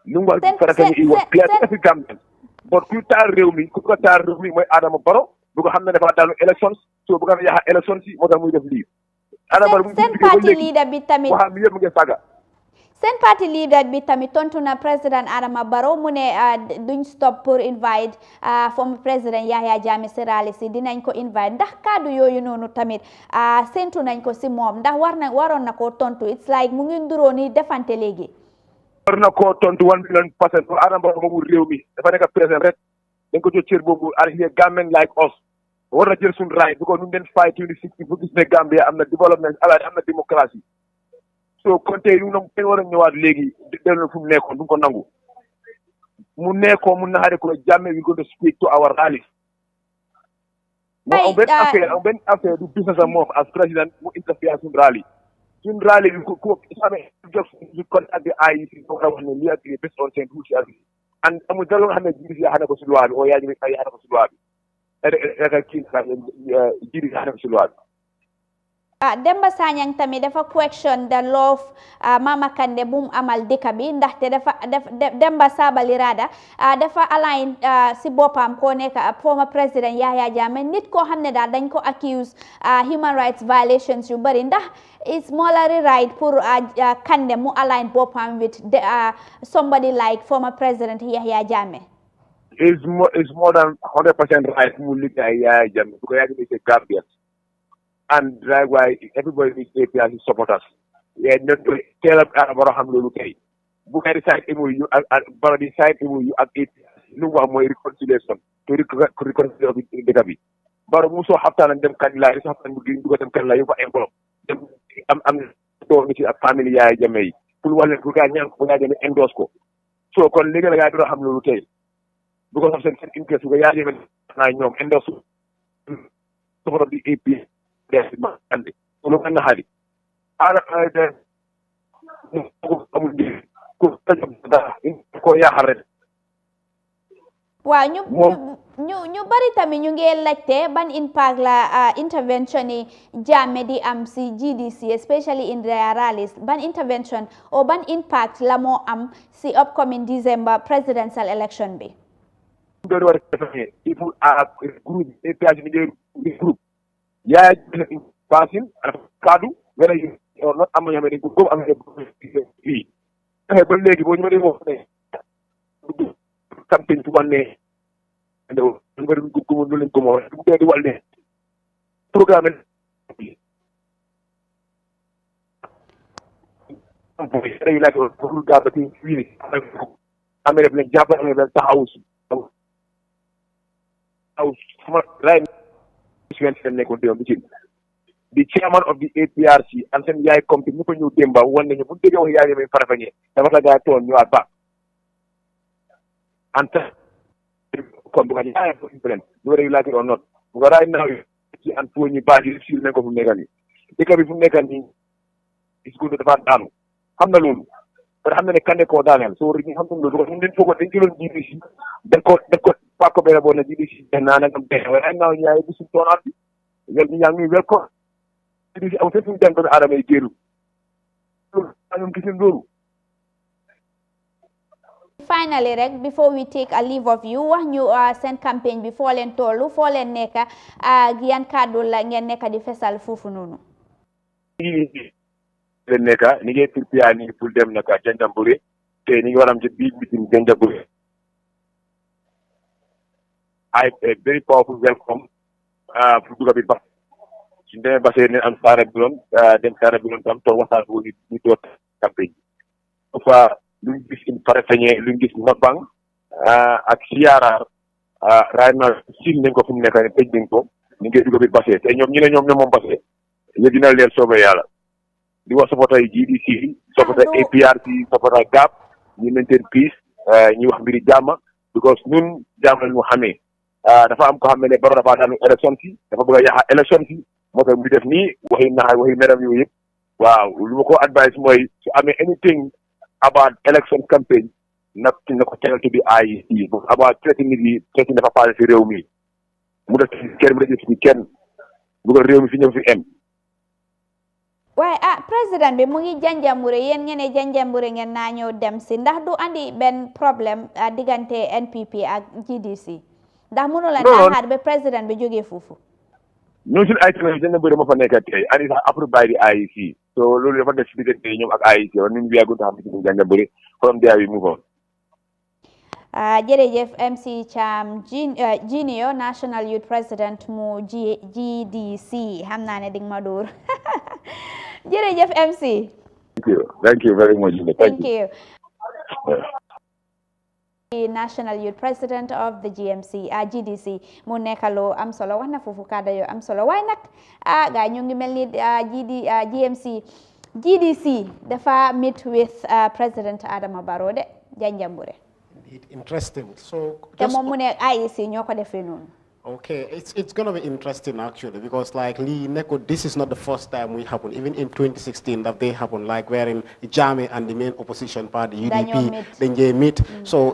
lu wax faratañe i wax clear fi Gambian but kuy taal réew mi ku ko taal réew mi mooy Adama Barrow bu ko xam ne dafa dalu élections so bu ko yaxa élections yi moo tax muy def lii Adama Barrow seen parti leader bi tamit waxam yëpp mu ngi saga seen parti leader bi tamit tontu na président Adama Barrow mu ne duñ stop pour invite former président Yahya Jammeh si rally si dinañ ko invite ndax kaddu yooyu noonu tamit séntu nañ ko si moom ndax waroon na koo tontu it's like mu ngi nduroo ni defante léegi war na koo tontu 1 million percent pour Adama Barrow moomu réew mi dafa nekk président rek dañ ko jox cër boobu are here Gambian like us war na jël suñu right because ñu den fight 2016 bu gis ne Gambia am na development am na démocratie so kon tey ñu kenn war a ñëwaat léegi dellu fu mu nekkoon du ko nangu mu nekkoon mu naxare ko Jammeh we going to speak to our rally am benn affaire du business am moom as président mu interfere suñu rally bi ko amee jox ñu contact the IEC ko wax ne lii ak lii based on seen rules ak and amul dara nga xam ne jiris yaa xam ne ko si loi bi oo yaa ngi yaa ko si loi bi rek kii jiris yaa ko si loi bi Demba Sanyang tamit dafa question the love Mama Kandeh bu mu amal dëkk bi ndaxte dafa Demba Sabally Rada dafa align si boppam koo nekk former président Yahya Jammeh nit koo xam ne daal dañ ko accuse human rights violations yu bari ndax it's morally right pour Kandeh mu align boppam with somebody like former president Yahya Jammeh. It's more than 100% right mu liggéey Yahya Jammeh because yaa ngi Gambia. And that's why everybody needs APRC supporters. Yeah, not to tell Abraham Lulukai. Bukai decide MOU and Barrow decide MOU at APRC. No one more reconciliation to reconcile with the Gabi. Barrow Muso Haftan and them can lie, Haftan to them can lie over envelope. I'm going to a family Jammeh. Pulwal and Kukanyan, Kunajan Endosco. so kon léegi la gaa dina xam loolu tey because of seen interest bu ko yaa yéeme naa ñoom index soxla di AP des ba andi lu mel na xali amul di ko yaaxal rek waaw ñu bari tamit ñu ngi laajte ban impact la intervention yi Jammeh di am si GDC especially in their rallies ban intervention or ban impact la moo am si upcoming December presidential election bi do war defé people are group APH ni group Yahya Jammeh passing kaddu wala or not am ñame ni ko am fi ba léegi bo ñu ma di wax ne campagne tu wanne ndo ngor ko mo len ko mo di walne programme pour ay la ko pour gabati fi amere len japp amere taxaw aw sama lay mission ne ko the chairman of the APRC and sen yaay compte ñu ko ñu demba won nañu bu déggé wax yaay may farafañé dafa la ga ton ñu at ba anta comme bu ko yaay ko implement do rew la or not bu ko right now ci an pour ñu baaji ci ne ko fu nekkani dëkk bi fu nekkani is good dafa daanu xam na loolu par xam na ne kande ko daanel so ri xam na loolu ko ñu fogo dañ ci loon jibi ci dañ ko pa ko bere bo na jibi ci na na ngam té right now yaay bu ci tonat bi wel ñu ngi wel ko di am fefu jang do adamay geeru ñom gisin loolu finally rek before we take a leave of you wax ñu seen campagne bi foo leen tollu foo leen nekk ak yan kàddu la ngeen nekk di fesal foofu noonu leen nekk ni ngay prepare ni pour dem naka Janjanbureh te ni ngi waram ci biir meeting Janjanbureh I a very powerful welcome pour duga bi ba ci ndé basé ne am saara bi doon dem saara bi doon tam to waxtaan bu ni doot campagne fa luñ gis in farafeñe luñ gis notbang ak siyaaraar right now sil nañ ko fu mu nekk ne tëj nañ ko ni ngay duga bi basé te ñoom ñu ne ñoom moom basé ñu dina leen soobee yàlla di wax supporter GDC supporter APRC supporter GAP ñu maintain peace ñu wax mbiri jàmm because ñun jàmm lañu xamee dafa am ko xam ne baro dafa daanu élection si dafa bëgg a yàq élection si moo tax mu def nii waxi naxaay waxi meram yooyu yëpp waaw lu ma ko advice mooy su amee anything about election campaign na ko tegal to the IEC about traité nit yi traité dafa passé si réew mi mu def kenn mu def ci kenn bëgg réew mi fi ñëw fi em waaye président bi mu ngi Janjanbureh yéen ngeen ne Janjanbureh ngeen naa ñëw dem si ndax du andi benn problème diggante NPP ak GDC ndax mënu la naaxaat ba président bi jógee foofu ñoo ci ay tane Janjanbureh ma fa nekk tey ani sax approved by the IEC so loolu dafa def ci diggante ñoom ak IEC wa ñun bi yàggu tax ci Janjanbureh from there we move on jërëjëf MC Cham Junior National Youth President mu GDC xam naa ne ding ma dóor jërëjëf MC thank you very much thank you National Youth President of the GDC mu nekkaloo am solo wax na foofu kàddu yoo am solo waaye nag gaa ñu ngi mel ni GDC dafa meet with President Adama Barrow de Janjanbureh interesting so te moom mu ne IEC ñoo ko defee noonu Okay, it's going to be interesting actually because like this is not the first time we happen. Even in 2016 that they happened, like wherein Jammeh and the main opposition party UDP they meet. So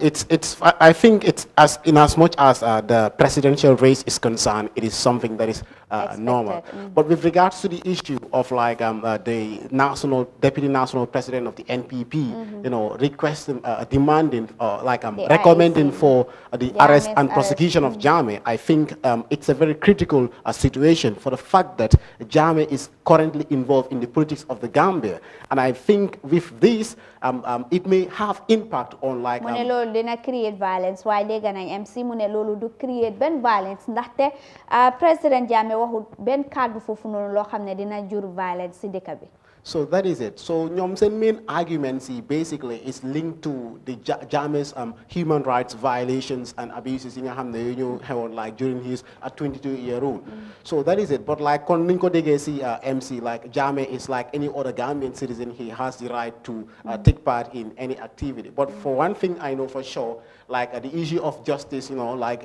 I think it's as much as the presidential race is concerned, it is something that is normal. But with regards to the issue of like the deputy national president of the NPP, you know, requesting, demanding, recommending for the arrest and prosecution of Jammeh, I think it's a very critical situation for the fact that Jammeh is currently involved in the politics of the Gambia, and I think with this, it may have impact on like. Mune lolu dina create violence. Why they gonna MC mune lolu do create ben violence. Ndaxte President Jammeh waxul ben cadre fofu nonu lo xamne dina jur violence ci dëkk bi. So that is it. So Nyom's main argument basically is linked to the Jammeh's human rights violations and abuses in like during his 22-year rule. So that is it. But like Ninko Degesi MC, like Jammeh is like any other Gambian citizen, he has the right to take part in any activity. But for one thing I know for sure, like the issue of justice, like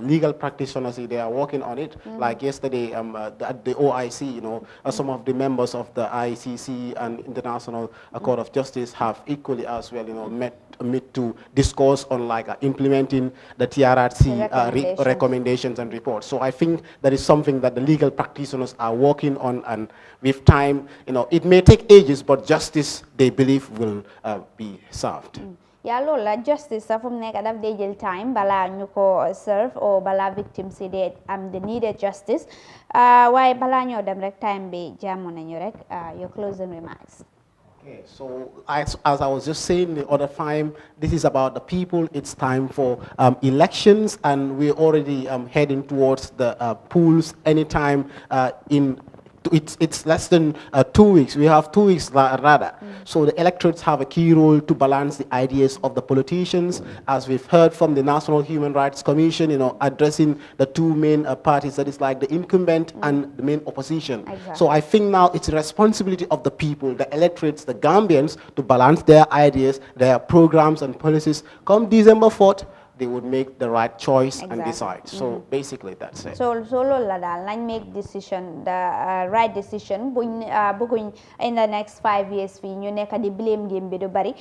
legal practitioners, they are working on it. Like yesterday at the OIC, some of the members of the ICC and International Court of Justice have equally as well, met to discuss on like implementing the TRRC recommendations and reports. So I think that is something that the legal practitioners are working on, and with time, it may take ages, but justice, they believe, will be served. Yeah, Lola, justice from negative they jail time, bala nyuko serve or bala victims say they the needed justice. Why bala nyo dem rek time be jamon and your closing remarks. Okay, so as I was just saying the other time, this is about the people. It's time for elections, and we're already heading towards the polls anytime it's less than 2 weeks. We have 2 weeks rather. So the electorates have a key role to balance the ideas of the politicians, as we've heard from the National Human Rights Commission, addressing the two main parties, that is like the incumbent and the main opposition. Exactly. So I think now it's a responsibility of the people, the electorates, the Gambians, to balance their ideas, their programs and policies. Come December 4th, they would make the right choice and decide. So basically that's it. So lola dal nañ make decision, the right decision buñ in the next 5 years fi ñu nekk di blame game bi du bari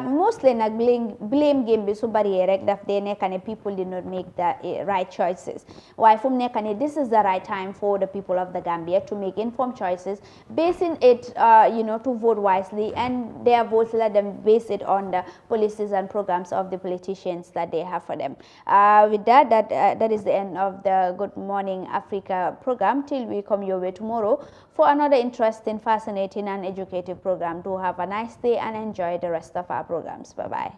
mostly nag blame game bi su bari rek daf dee nekk ne people did not make the right choices. Why fu mu nekk ne this is the right time for the people of the Gambia to make informed choices, basing it to vote wisely, and their votes, let them base it on the policies and programs of the politicians that they have for them. With that is the end of the Good Morning Africa program. Till we come your way tomorrow for another interesting, fascinating and educative program. Do have a nice day and enjoy the rest of our programs. Bye-bye.